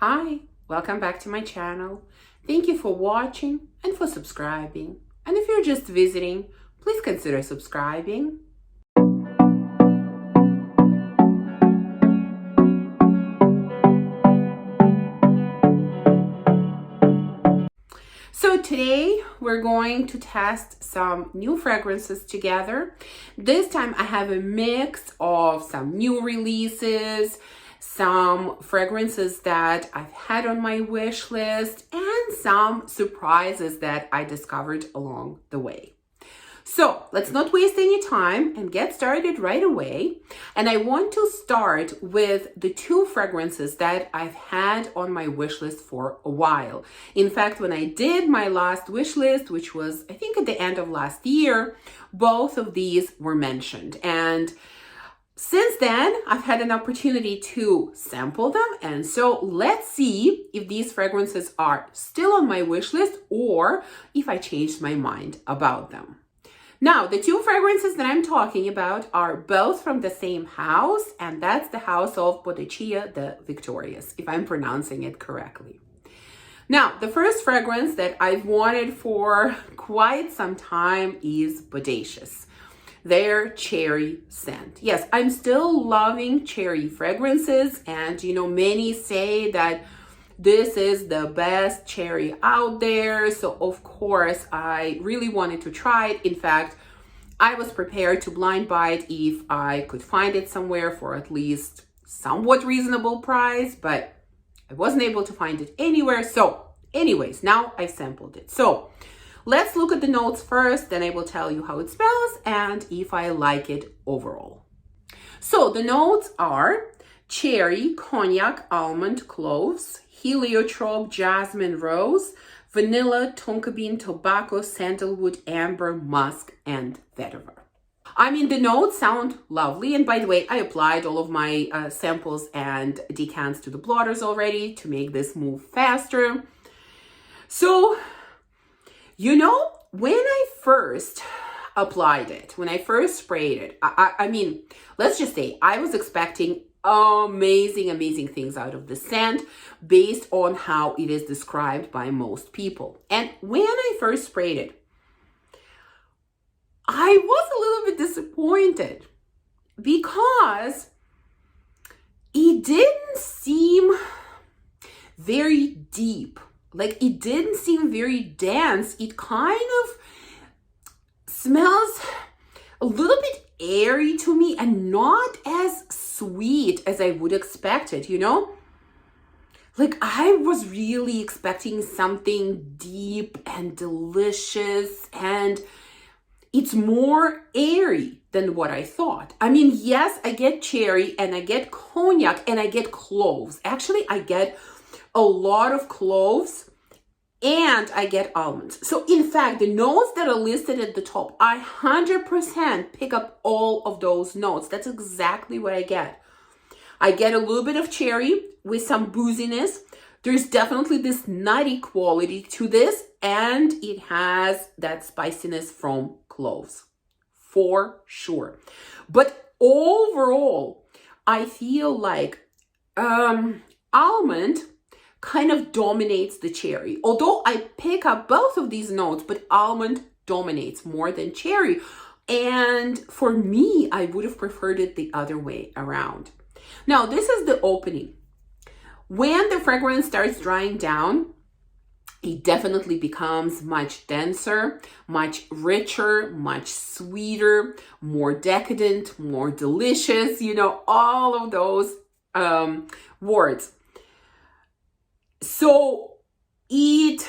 Hi, welcome back to my channel. Thank you for watching and for subscribing. And if you're just visiting, please consider subscribing. So today we're going to test some new fragrances together. This time I have a mix of some new releases, some fragrances that I've had on my wish list, and some surprises that I discovered along the way. So let's not waste any time and get started right away. And I want to start with the two fragrances that I've had on my wish list for a while. In fact, when I did my last wish list, which was I think at the end of last year, both of these were mentioned. And since then, I've had an opportunity to sample them. And so let's see if these fragrances are still on my wish list or if I changed my mind about them. Now, the two fragrances that I'm talking about are both from the same house, and that's the house of Boadicea the Victorious, if I'm pronouncing it correctly. Now, the first fragrance that I've wanted for quite some time is Boadicea, their cherry scent. Yes, I'm still loving cherry fragrances, and many say that this is the best cherry out there. So of course, I really wanted to try it. In fact, I was prepared to blind buy it if I could find it somewhere for at least somewhat reasonable price, but I wasn't able to find it anywhere. So anyways, now I sampled it. So let's look at the notes first, then I will tell you how it smells and if I like it overall. So the notes are cherry, cognac, almond, cloves, heliotrope, jasmine, rose, vanilla, tonka bean, tobacco, sandalwood, amber, musk, and vetiver. I mean, the notes sound lovely. And by the way, I applied all of my samples and decants to the blotters already to make this move faster. So, when I first applied it, when I first sprayed it, I mean, let's just say I was expecting amazing things out of the scent based on how it is described by most people. And when I first sprayed it, I was a little bit disappointed because it didn't seem very deep. Like, it didn't seem very dense. It kind of smells a little bit airy to me and not as sweet as I would expect it, Like, I was really expecting something deep and delicious, and it's more airy than what I thought. I mean, yes, I get cherry and I get cognac and I get cloves. Actually, I get a lot of cloves and I get almonds. So in fact, the notes that are listed at the top, I 100% pick up all of those notes. That's exactly what I get. I get a little bit of cherry with some booziness. There's definitely this nutty quality to this, and it has that spiciness from cloves, for sure. But overall, I feel like almond kind of dominates the cherry. Although I pick up both of these notes, but almond dominates more than cherry. And for me, I would have preferred it the other way around. Now, this is the opening. When the fragrance starts drying down, it definitely becomes much denser, much richer, much sweeter, more decadent, more delicious, all of those words. So it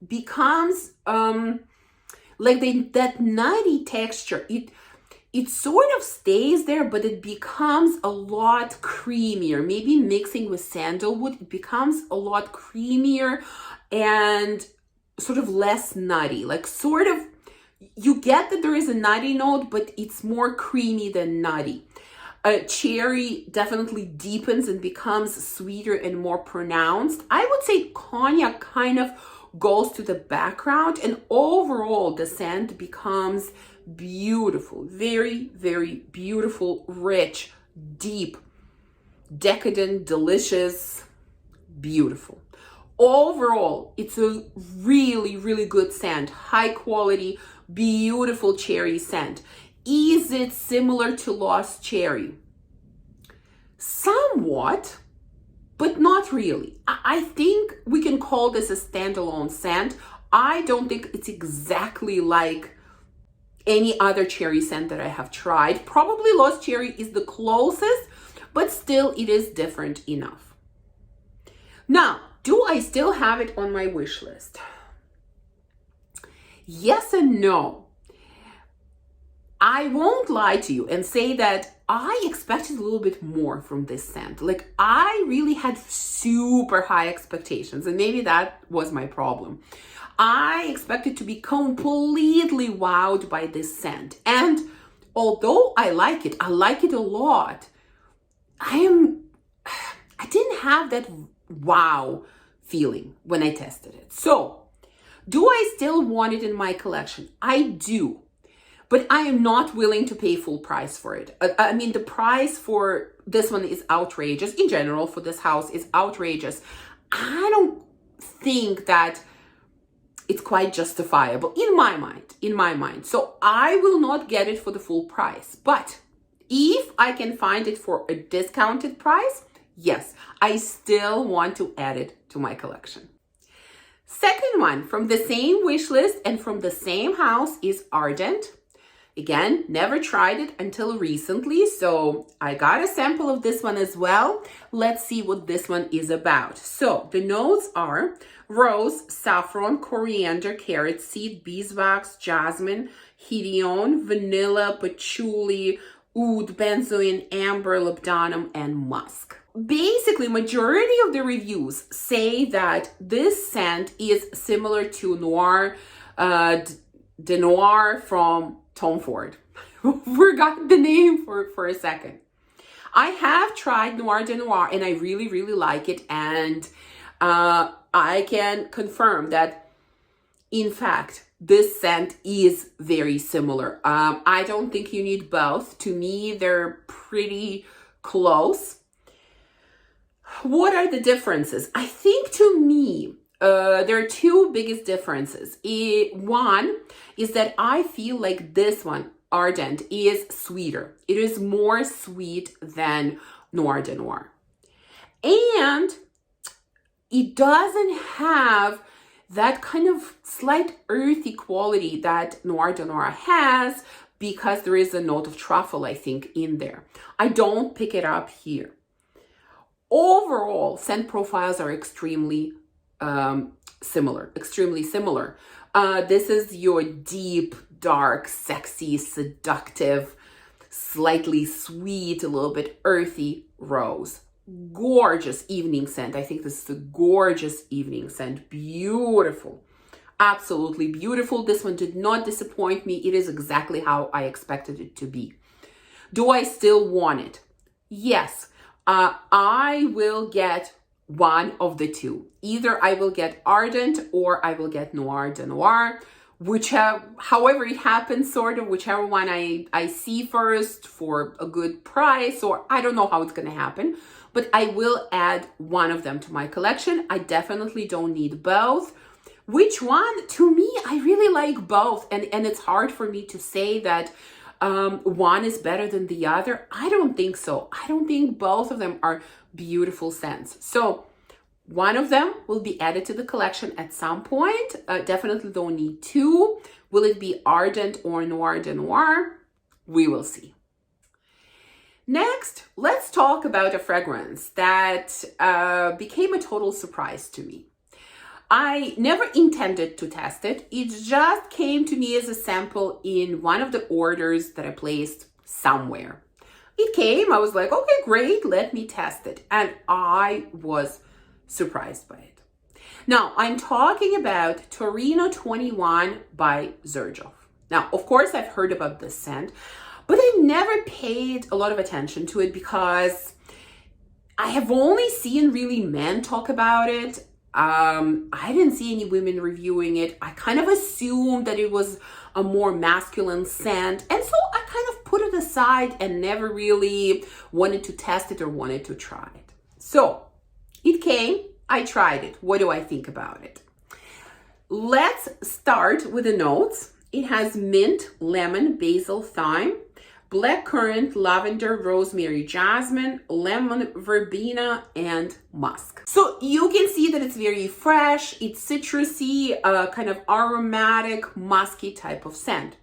becomes like that nutty texture. It sort of stays there, but it becomes a lot creamier. Maybe mixing with sandalwood, it becomes a lot creamier and sort of less nutty. Like, sort of, you get that there is a nutty note, but it's more creamy than nutty. Cherry definitely deepens and becomes sweeter and more pronounced. I would say cognac kind of goes to the background, and overall the scent becomes beautiful, very beautiful, rich, deep, decadent, delicious, beautiful. Overall, it's a really, really good scent, high quality, beautiful cherry scent. Is it similar to Lost Cherry? Somewhat, but not really. I think we can call this a standalone scent. I don't think it's exactly like any other cherry scent that I have tried. Probably Lost Cherry is the closest, but still it is different enough. Now, do I still have it on my wish list? Yes and no. I won't lie to you and say that I expected a little bit more from this scent. Like, I really had super high expectations, and maybe that was my problem. I expected to be completely wowed by this scent. And although I like it a lot, I didn't have that wow feeling when I tested it. So, do I still want it in my collection? I do. But I am not willing to pay full price for it. I mean, the price for this one is outrageous. In general, for this house is outrageous. I don't think that it's quite justifiable in my mind. So I will not get it for the full price. But if I can find it for a discounted price, yes, I still want to add it to my collection. Second one from the same wish list and from the same house is Ardent. Again, never tried it until recently, so I got a sample of this one as well. Let's see what this one is about. So the notes are rose, saffron, coriander, carrot seed, beeswax, jasmine, hedione, vanilla, patchouli, oud, benzoin, amber, labdanum, and musk. Basically, majority of the reviews say that this scent is similar to Noir de Noir from Tom Ford. Forgot the name for a second. I have tried Noir de Noir and I really, really like it. And I can confirm that, in fact, this scent is very similar. I don't think you need both. To me, they're pretty close. What are the differences? I think to me, there are two biggest differences. One is that I feel like this one, Ardent, is sweeter. It is more sweet than Noir de Noir. And it doesn't have that kind of slight earthy quality that Noir de Noir has, because there is a note of truffle, I think, in there. I don't pick it up here. Overall, scent profiles are extremely similar. This is your deep, dark, sexy, seductive, slightly sweet, a little bit earthy rose. Gorgeous evening scent. I think this is a gorgeous evening scent. Beautiful. Absolutely beautiful. This one did not disappoint me. It is exactly how I expected it to be. Do I still want it? Yes. I will get one of the two. Either I will get Ardent or I will get Noir de Noir, however it happens, sort of, whichever one I see first for a good price, or I don't know how it's going to happen, but I will add one of them to my collection. I definitely don't need both. Which one? To me, I really like both, and it's hard for me to say that one is better than the other. I don't think so. I don't think both of them are beautiful scents. So one of them will be added to the collection at some point. Definitely don't need two. Will it be Ardent or Noir de Noir? We will see. Next, let's talk about a fragrance that became a total surprise to me. I never intended to test it. It just came to me as a sample in one of the orders that I placed somewhere. It came, I was like, okay, great, let me test it. And I was surprised by it. Now, I'm talking about Torino 21 by Xerjoff. Now, of course, I've heard about this scent, but I never paid a lot of attention to it because I have only seen really men talk about it. I didn't see any women reviewing it. I kind of assumed that it was a more masculine scent. And so I kind of put it aside and never really wanted to test it or wanted to try it. So it came. I tried it. What do I think about it? Let's start with the notes. It has mint, lemon, basil, thyme, black currant, lavender, rosemary, jasmine, lemon, verbena, and musk. So you can see that it's very fresh, it's citrusy, kind of aromatic, musky type of scent.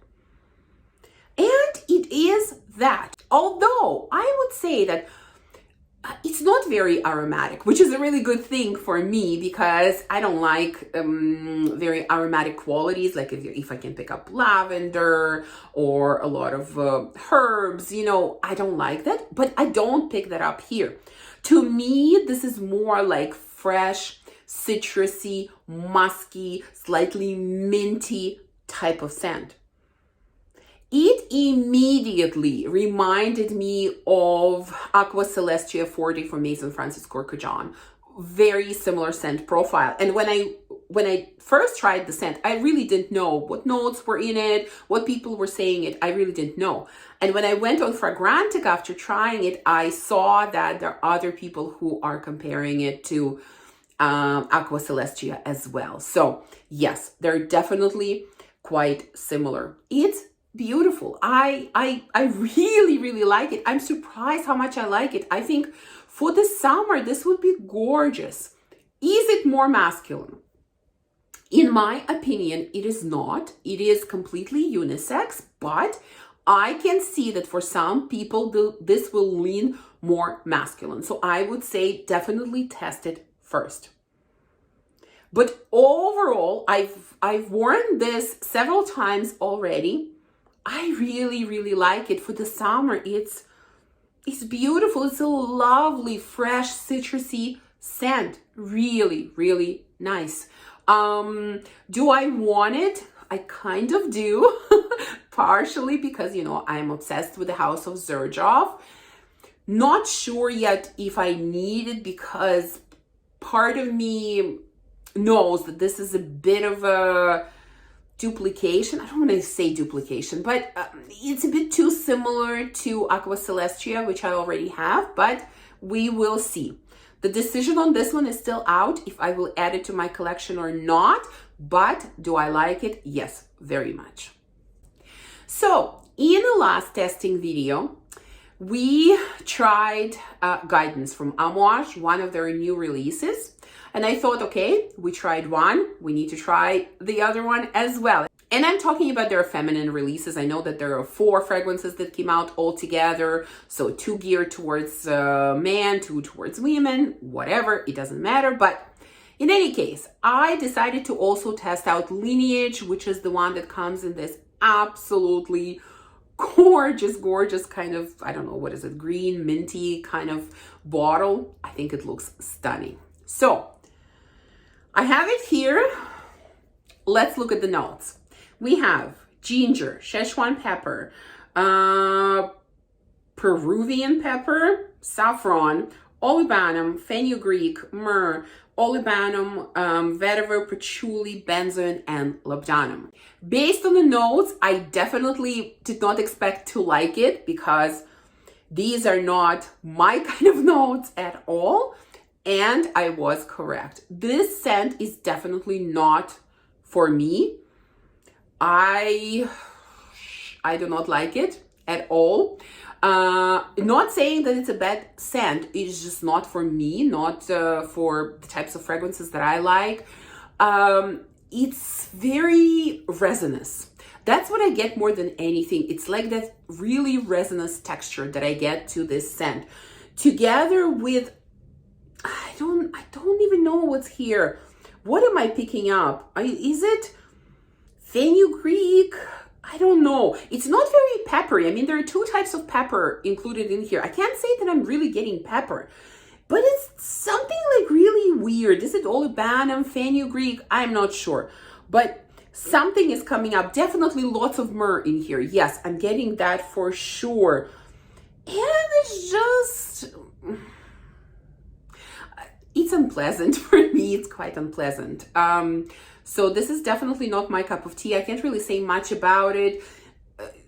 And it is that. Although I would say that it's not very aromatic, which is a really good thing for me because I don't like very aromatic qualities. Like if I can pick up lavender or a lot of herbs, you know, I don't like that, but I don't pick that up here. To me, this is more like fresh, citrusy, musky, slightly minty type of scent. It immediately reminded me of Aqua Celestia Forte from Maison Francis Courcouronne. Very similar scent profile. And when I first tried the scent, I really didn't know what notes were in it, what people were saying it. I really didn't know. And when I went on Fragrantica after trying it, I saw that there are other people who are comparing it to Aqua Celestia as well. So yes, they're definitely quite similar. It's beautiful. I really, really like it. I'm surprised how much I like it. I think for the summer, this would be gorgeous. Is it more masculine? In my opinion, it is not. It is completely unisex, but I can see that for some people, this will lean more masculine. So I would say definitely test it first. But overall, I've worn this several times already. I really, really like it for the summer. It's beautiful. It's a lovely, fresh, citrusy scent. Really, really nice. Do I want it? I kind of do, partially because, you know, I'm obsessed with the House of Xerjoff. Not sure yet if I need it because part of me knows that this is a bit of a duplication. I don't want to say duplication, but it's a bit too similar to Aqua Celestia, which I already have, but we will see. The decision on this one is still out, if I will add it to my collection or not, but do I like it? Yes, very much. So in the last testing video, we tried Guidance from Amouage, one of their new releases. And I thought, okay, we tried one, we need to try the other one as well. And I'm talking about their feminine releases. I know that there are 4 fragrances that came out all together. So 2 geared towards men, 2 towards women, whatever, it doesn't matter. But in any case, I decided to also test out Lineage, which is the one that comes in this absolutely gorgeous, gorgeous kind of, I don't know, what is it, green, minty kind of bottle. I think it looks stunning. So I have it here. Let's look at the notes. We have ginger, Szechuan pepper, Peruvian pepper, saffron, olibanum, fenugreek, myrrh, olibanum, vetiver, patchouli, benzoin, and labdanum. Based on the notes, I definitely did not expect to like it because these are not my kind of notes at all. And I was correct. This scent is definitely not for me. I do not like it at all. Not saying that it's a bad scent. It's just not for me, not for the types of fragrances that I like. It's very resinous. That's what I get more than anything. It's like that really resinous texture that I get to this scent. Together with, I don't even know what's here. What am I picking up? Is it fenugreek? I don't know. It's not very peppery. I mean, there are 2 types of pepper included in here. I can't say that I'm really getting pepper, but it's something like really weird. Is it olibanum, fenugreek? I'm not sure, but something is coming up. Definitely lots of myrrh in here. Yes, I'm getting that for sure. And it's just, it's unpleasant for me. It's quite unpleasant. So this is definitely not my cup of tea. I can't really say much about it.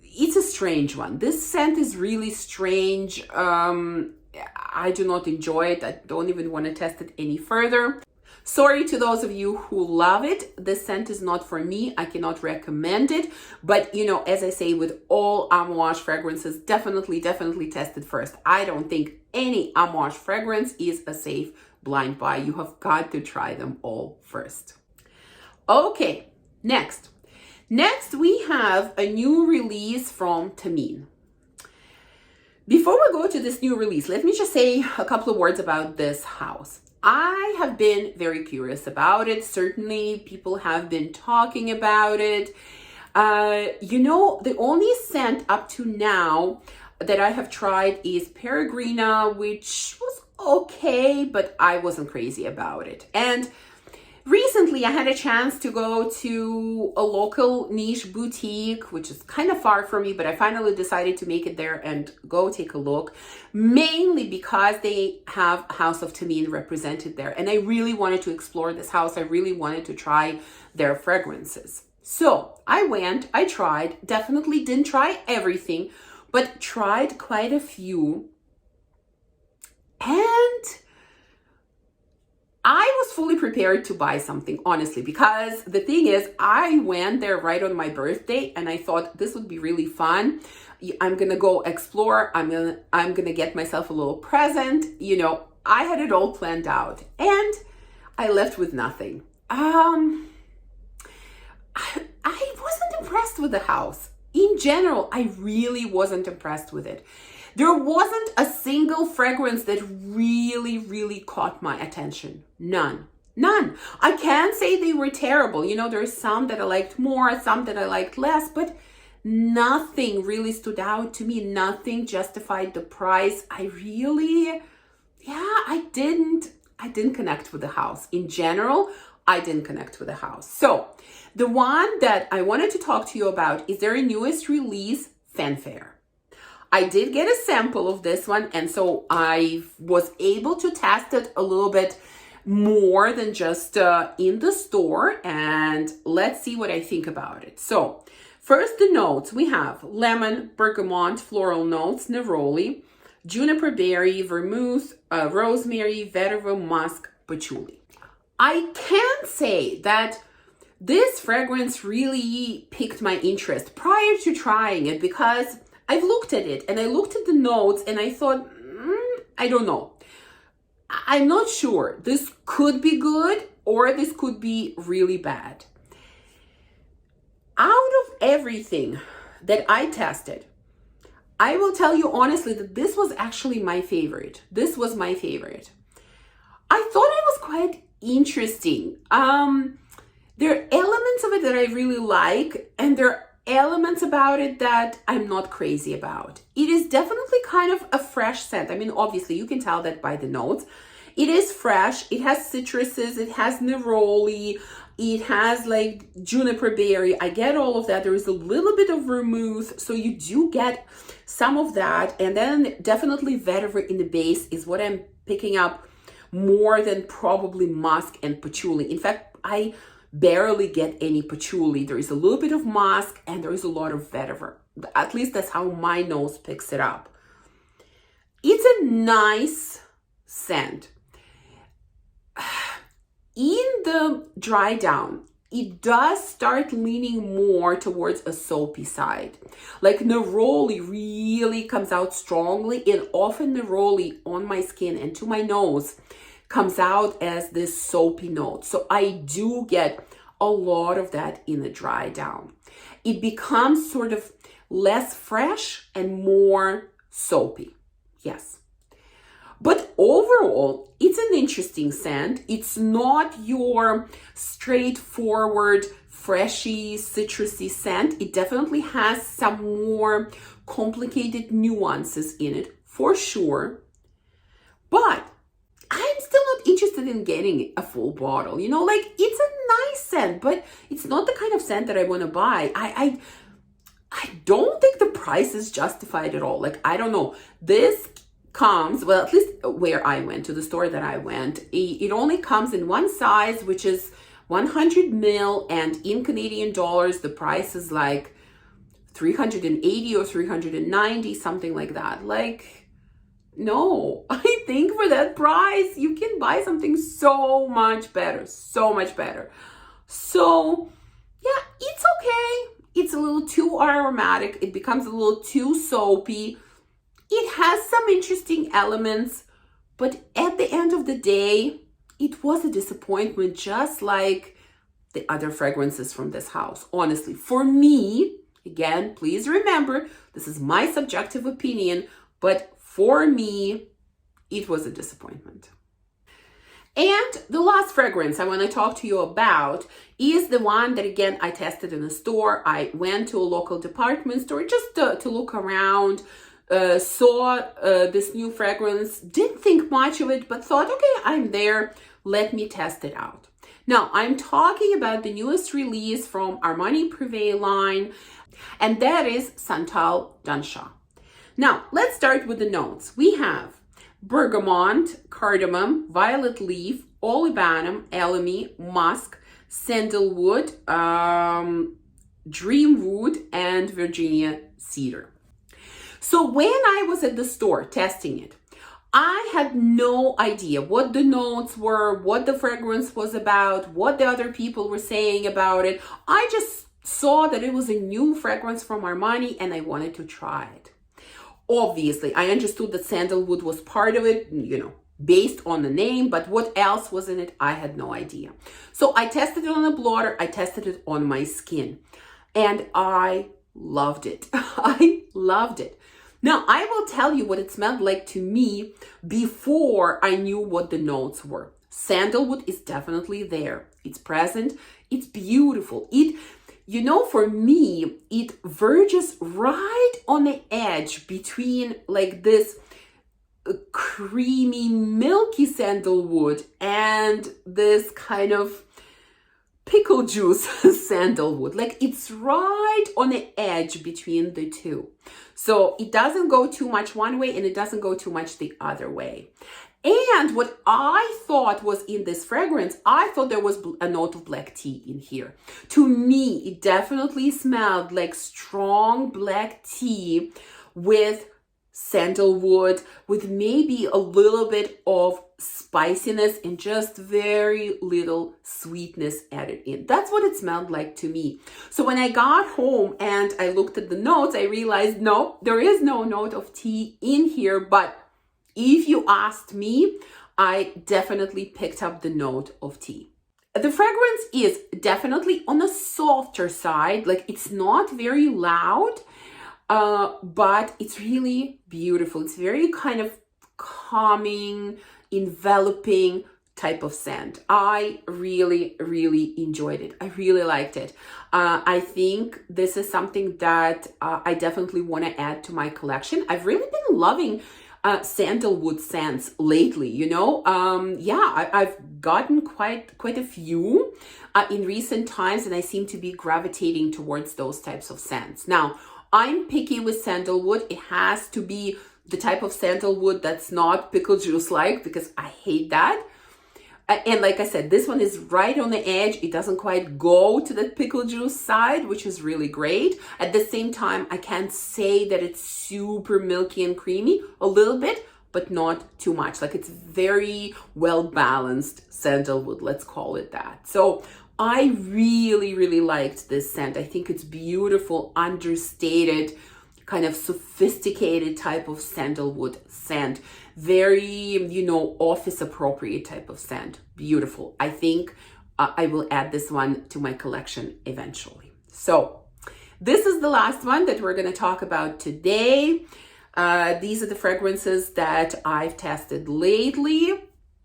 It's a strange one. This scent is really strange. I do not enjoy it. I don't even want to test it any further. Sorry to those of you who love it. This scent is not for me. I cannot recommend it. But, you know, as I say, with all Amouage fragrances, definitely test it first. I don't think any Amouage fragrance is a safe blind buy. You have got to try them all first. Okay, next we have a new release from Thameen. Before we go to this new release, let me just say a couple of words about this house. I have been very curious about it. Certainly, people have been talking about it. You know, the only scent up to now that I have tried is Peregrina, which was okay, but I wasn't crazy about it. And recently, I had a chance to go to a local niche boutique, which is kind of far from me, but I finally decided to make it there and go take a look, mainly because they have House of Thameen represented there. And I really wanted to explore this house. I really wanted to try their fragrances. So I went, I tried, definitely didn't try everything, but tried quite a few. And I was fully prepared to buy something, honestly, because the thing is, I went there right on my birthday and I thought this would be really fun. I'm going to go explore. I'm going to get myself a little present. You know, I had it all planned out and I left with nothing. I wasn't impressed with the house. In general, I really wasn't impressed with it. There wasn't a single fragrance that really caught my attention. None. I can't say they were terrible. You know, there's some that I liked more, some that I liked less, but nothing really stood out to me. Nothing justified the price. I didn't connect with the house. In general, I didn't connect with the house. So the one that I wanted to talk to you about is their newest release, Fanfare. I did get a sample of this one, and so I was able to test it a little bit more than just in the store, and let's see what I think about it. So first, the notes. We have lemon, bergamot, floral notes, neroli, juniper berry, vermouth, rosemary, vetiver, musk, patchouli. I can say that this fragrance really piqued my interest prior to trying it, because I've looked at it and I looked at the notes and I thought, I don't know. I'm not sure. This could be good or this could be really bad. Out of everything that I tested, I will tell you honestly that this was actually my favorite. This was my favorite. I thought it was quite interesting. There are elements of it that I really like, and there are elements about it that I'm not crazy about. It is definitely kind of a fresh scent. I mean, obviously you can tell that by the notes. It is fresh. It has citruses. It has neroli. It has like juniper berry. I get all of that. There is a little bit of vermouth, so you do get some of that. And then definitely vetiver in the base is what I'm picking up more than probably musk and patchouli. In fact, I barely get any patchouli. There is a little bit of musk and there is a lot of vetiver. At least that's how my nose picks it up. It's a nice scent. In the dry down, it does start leaning more towards a soapy side. Like neroli really comes out strongly, and often neroli on my skin and to my nose comes out as this soapy note. So I do get a lot of that in the dry down. It becomes sort of less fresh and more soapy. Yes. But overall, it's an interesting scent. It's not your straightforward, freshy, citrusy scent. It definitely has some more complicated nuances in it, for sure. But I'm still not interested in getting a full bottle. You know, like, it's a nice scent, but it's not the kind of scent that I want to buy. I don't think the price is justified at all. Like, I don't know. This comes, well, at least where I went, to the store that I went, it only comes in one size, which is 100 ml, and in Canadian dollars, the price is like 380 or 390, something like that. Like, No, I think for that price, you can buy something so much better, so much better. So yeah, it's okay. It's a little too aromatic. It becomes a little too soapy. It has some interesting elements, but at the end of the day, it was a disappointment, just like the other fragrances from this house. Honestly, for me, again, please remember, this is my subjective opinion, but for me, it was a disappointment. And the last fragrance I want to talk to you about is the one that, again, I tested in a store. I went to a local department store just to look around, saw this new fragrance, didn't think much of it, but thought, okay, I'm there, let me test it out. Now, I'm talking about the newest release from Armani Prive line, and that is Santal Dansha. Now, let's start with the notes. We have bergamot, cardamom, violet leaf, olibanum, elemi, musk, sandalwood, dreamwood, and Virginia cedar. So when I was at the store testing it, I had no idea what the notes were, what the fragrance was about, what the other people were saying about it. I just saw that it was a new fragrance from Armani and I wanted to try it. Obviously, I understood that sandalwood was part of it, based on the name, but what else was in it, I had no idea. So I tested it on a blotter, I tested it on my skin, and I loved it. I loved it. Now, I will tell you what it smelled like to me before I knew what the notes were. Sandalwood is definitely there. It's present. It's beautiful. For me, it verges right on the edge between like this creamy, milky sandalwood and this kind of pickle juice sandalwood. Like it's right on the edge between the two. So it doesn't go too much one way and it doesn't go too much the other way. And what I thought was in this fragrance, I thought there was a note of black tea in here. To me, it definitely smelled like strong black tea with sandalwood, with maybe a little bit of spiciness and just very little sweetness added in. That's what it smelled like to me. So when I got home and I looked at the notes, I realized, no, there is no note of tea in here. But if you asked me, I definitely picked up the note of tea. The fragrance is definitely on the softer side. Like it's not very loud, but it's really beautiful. It's very kind of calming, enveloping type of scent. I really, really enjoyed it. I really liked it. I think this is something that I definitely want to add to my collection. I've really been loving sandalwood scents lately, I've gotten quite a few in recent times, and I seem to be gravitating towards those types of scents. Now, I'm picky with sandalwood. It has to be the type of sandalwood that's not pickle juice like, because I hate that. And like I said, this one is right on the edge. It doesn't quite go to the pickle juice side, which is really great. At the same time, I can't say that it's super milky and creamy, a little bit, but not too much. Like it's very well balanced sandalwood, let's call it that. So I really, really liked this scent. I think it's beautiful, understated, kind of sophisticated type of sandalwood scent. Very, office appropriate type of scent. Beautiful. I think I will add this one to my collection eventually. So this is the last one that we're going to talk about today. These are the fragrances that I've tested lately.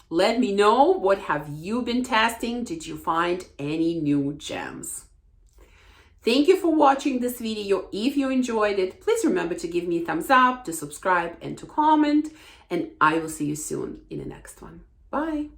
Let me know, what have you been testing? Did you find any new gems? Thank you for watching this video. If you enjoyed it, please remember to give me a thumbs up, to subscribe, and to comment. And I will see you soon in the next one. Bye.